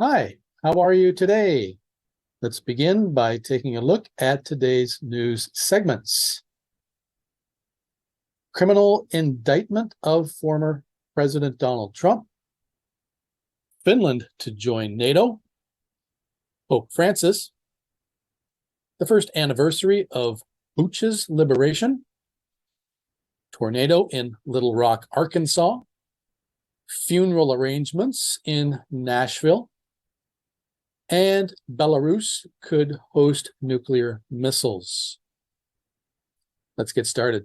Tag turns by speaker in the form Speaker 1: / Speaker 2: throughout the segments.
Speaker 1: Hi, how are you today? Let's begin by taking a look at today's news segments. Criminal indictment of former President Donald Trump. Finland to join NATO. Pope Francis. The first anniversary of Bucha's liberation. Tornado in Little Rock, Arkansas. Funeral arrangements in Nashville. And Belarus could host nuclear missiles. Let's get started.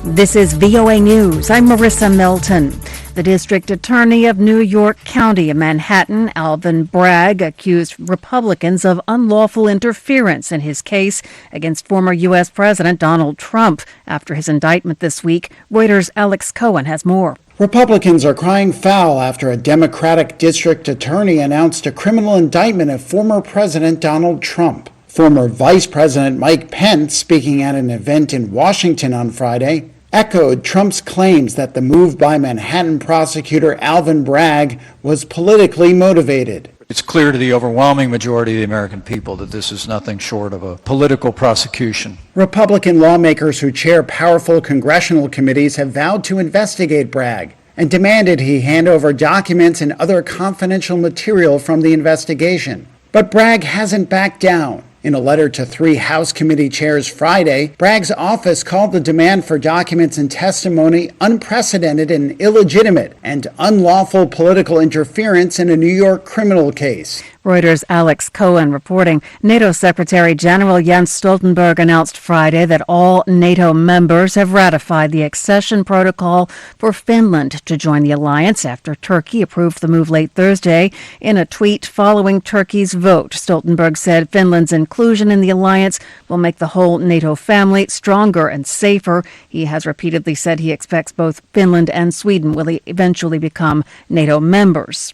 Speaker 2: This is VOA News. I'm Marissa Melton. The District Attorney of New York County of Manhattan, Alvin Bragg, accused Republicans of unlawful interference in his case against former U.S. President Donald Trump. After his indictment this week, Reuters' Alex Cohen has more.
Speaker 3: Republicans are crying foul after a Democratic district attorney announced a criminal indictment of former President Donald Trump. Former Vice President Mike Pence, speaking at an event in Washington on Friday, echoed Trump's claims that the move by Manhattan prosecutor Alvin Bragg was politically motivated.
Speaker 4: It's clear to the overwhelming majority of the American people that this is nothing short of a political prosecution.
Speaker 3: Republican lawmakers who chair powerful congressional committees have vowed to investigate Bragg and demanded he hand over documents and other confidential material from the investigation. But Bragg hasn't backed down. In a letter to 3 House committee chairs Friday, Bragg's office called the demand for documents and testimony unprecedented and illegitimate and unlawful political interference in a New York criminal case.
Speaker 2: Reuters' Alex Cohen reporting. NATO Secretary General Jens Stoltenberg announced Friday that all NATO members have ratified the accession protocol for Finland to join the alliance after Turkey approved the move late Thursday. In a tweet following Turkey's vote, Stoltenberg said Finland's inclusion in the alliance will make the whole NATO family stronger and safer. He has repeatedly said he expects both Finland and Sweden will eventually become NATO members.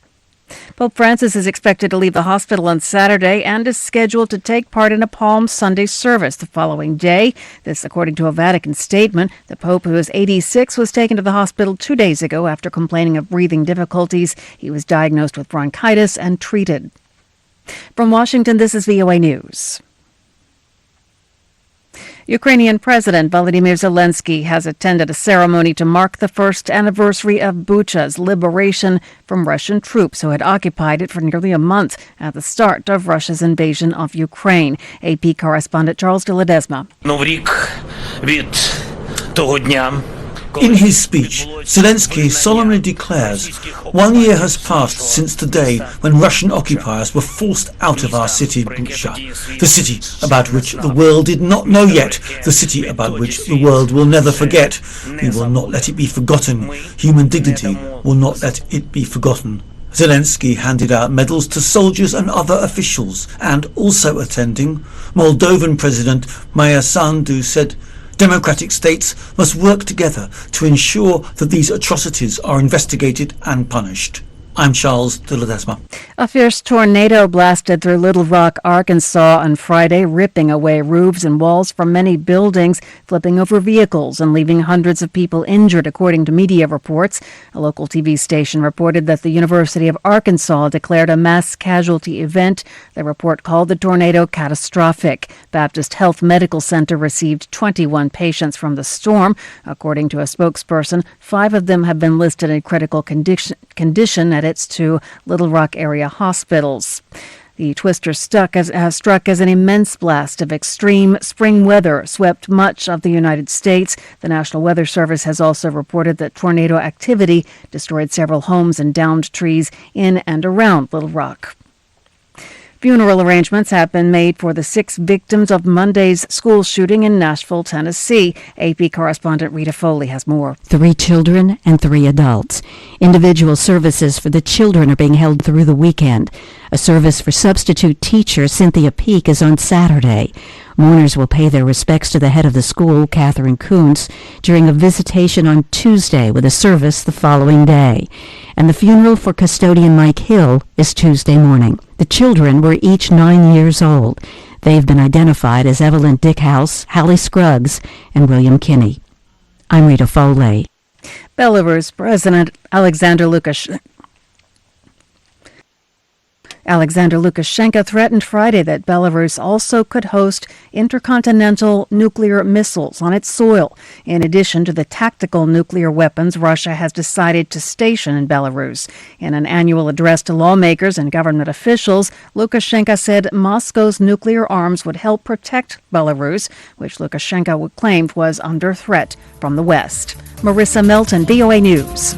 Speaker 2: Pope Francis is expected to leave the hospital on Saturday and is scheduled to take part in a Palm Sunday service the following day. This according to a Vatican statement. The Pope, who is 86, was taken to the hospital 2 days ago after complaining of breathing difficulties. He was diagnosed with bronchitis and treated. From Washington, this is VOA News. Ukrainian President Volodymyr Zelenskyy has attended a ceremony to mark the first anniversary of Bucha's liberation from Russian troops who had occupied it for nearly a month at the start of Russia's invasion of Ukraine. AP correspondent Charles de Ledesma.
Speaker 5: In his speech, Zelenskyy solemnly declares 1 year has passed since the day when Russian occupiers were forced out of our city, Bucha, the city about which the world did not know yet, the city about which the world will never forget. We will not let it be forgotten. Human dignity will not let it be forgotten. Zelenskyy handed out medals to soldiers and other officials, and also attending, Moldovan President Maia Sandu said, democratic states must work together to ensure that these atrocities are investigated and punished. I'm Charles de Ledesma.
Speaker 2: A fierce tornado blasted through Little Rock, Arkansas on Friday, ripping away roofs and walls from many buildings, flipping over vehicles and leaving hundreds of people injured, according to media reports. A local TV station reported that the University of Arkansas declared a mass casualty event. The report called the tornado catastrophic. Baptist Health Medical Center received 21 patients from the storm. According to a spokesperson, 5 of them have been listed in critical condition at its 2 Little Rock area hospitals. The twister struck as an immense blast of extreme spring weather swept much of the United States. The National Weather Service has also reported that tornado activity destroyed several homes and downed trees in and around Little Rock. Funeral arrangements have been made for the 6 victims of Monday's school shooting in Nashville, Tennessee. AP correspondent Rita Foley has more.
Speaker 6: 3 children and 3 adults. Individual services for the children are being held through the weekend. A service for substitute teacher Cynthia Peak is on Saturday. Mourners will pay their respects to the head of the school, Catherine Kuntz, during a visitation on Tuesday with a service the following day. And the funeral for custodian Mike Hill is Tuesday morning. The children were each 9 years old. They've been identified as Evelyn Dickhouse, Hallie Scruggs, and William Kinney. I'm Rita Foley.
Speaker 2: Belarus President Alexander Alexander Lukashenko threatened Friday that Belarus also could host intercontinental nuclear missiles on its soil, in addition to the tactical nuclear weapons Russia has decided to station in Belarus. In an annual address to lawmakers and government officials, Lukashenko said Moscow's nuclear arms would help protect Belarus, which Lukashenko claimed was under threat from the West. Marissa Melton, VOA News.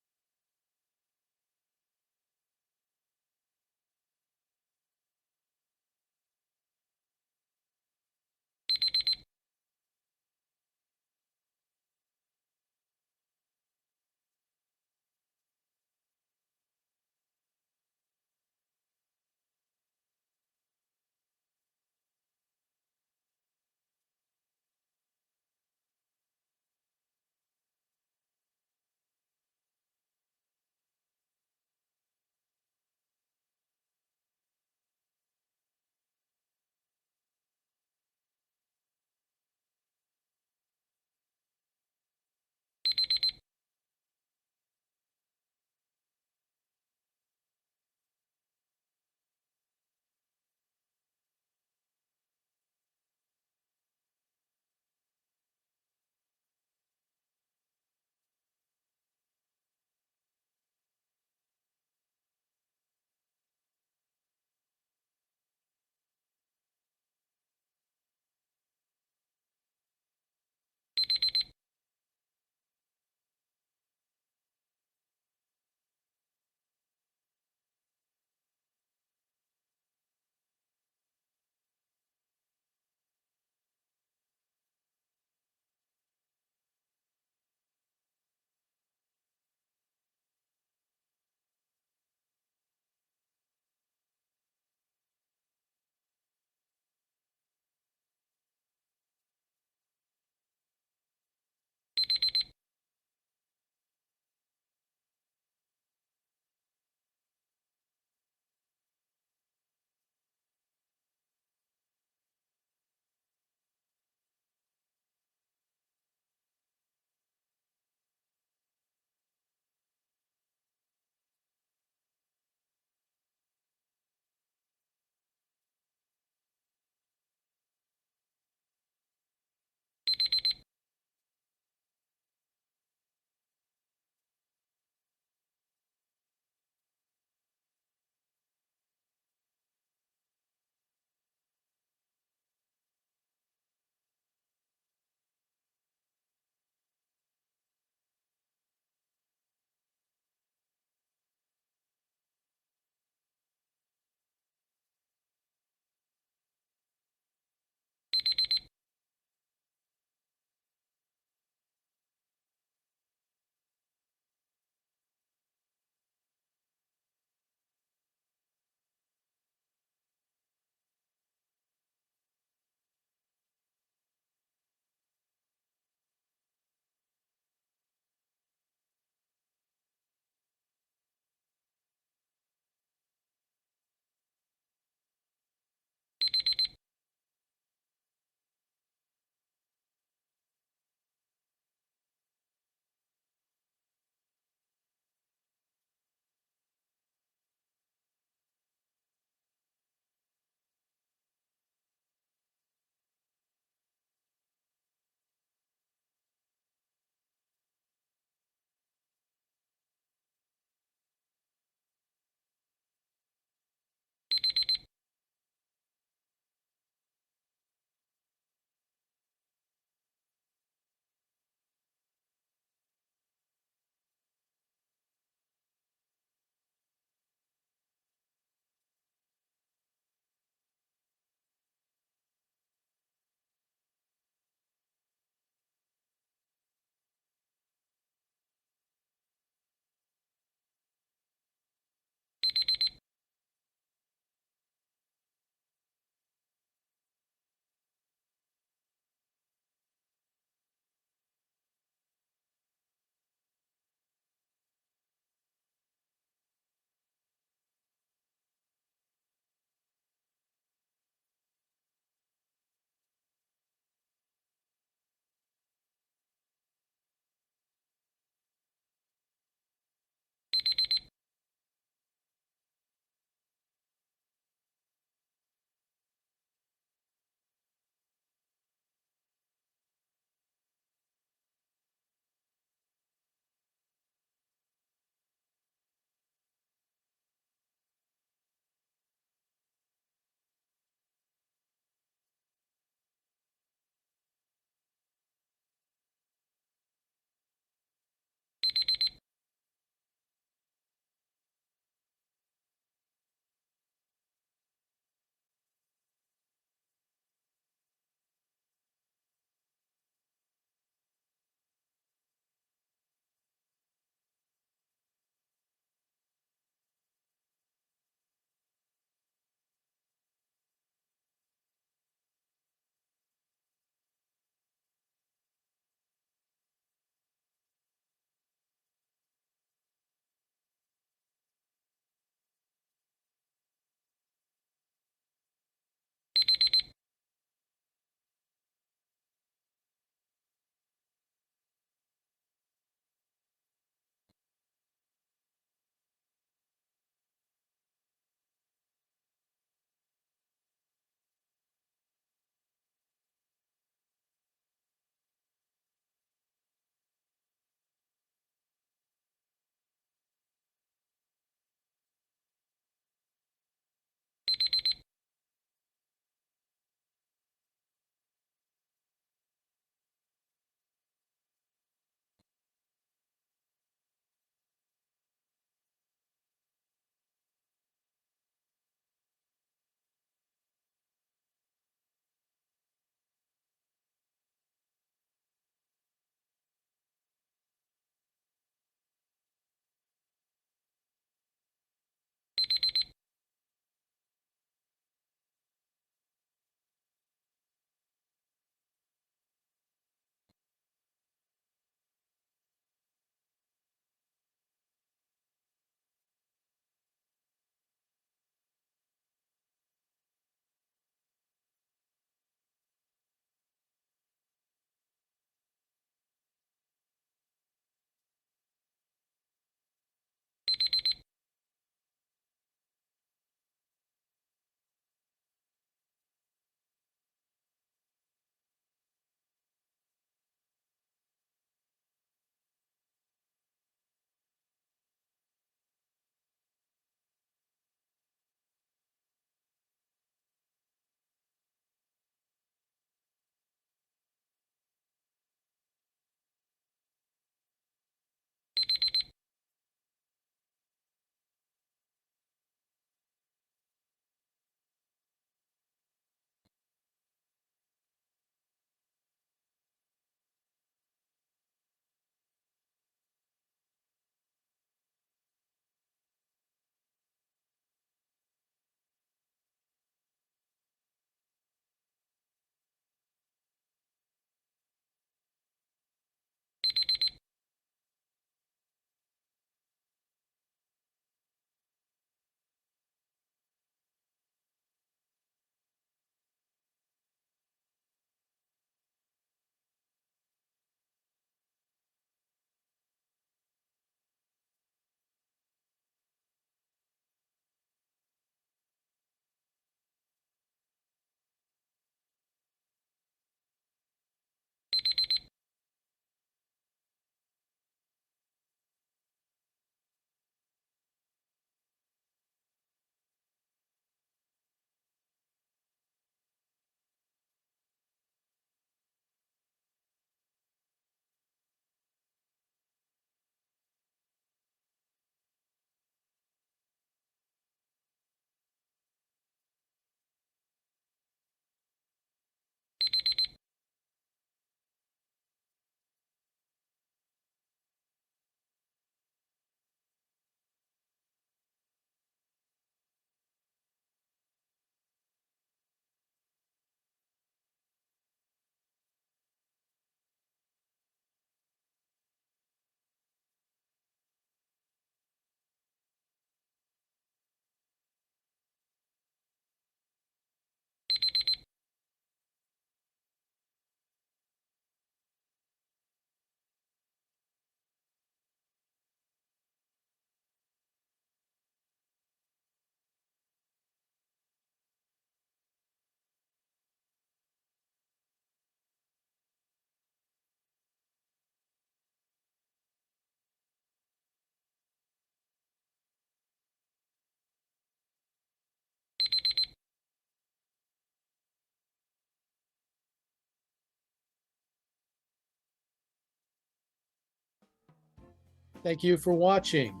Speaker 1: Thank you for watching.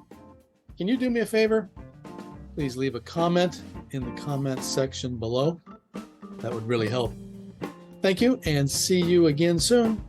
Speaker 1: Can you do me a favor? Please leave a comment in the comment section below. That would really help. Thank you, and see you again soon.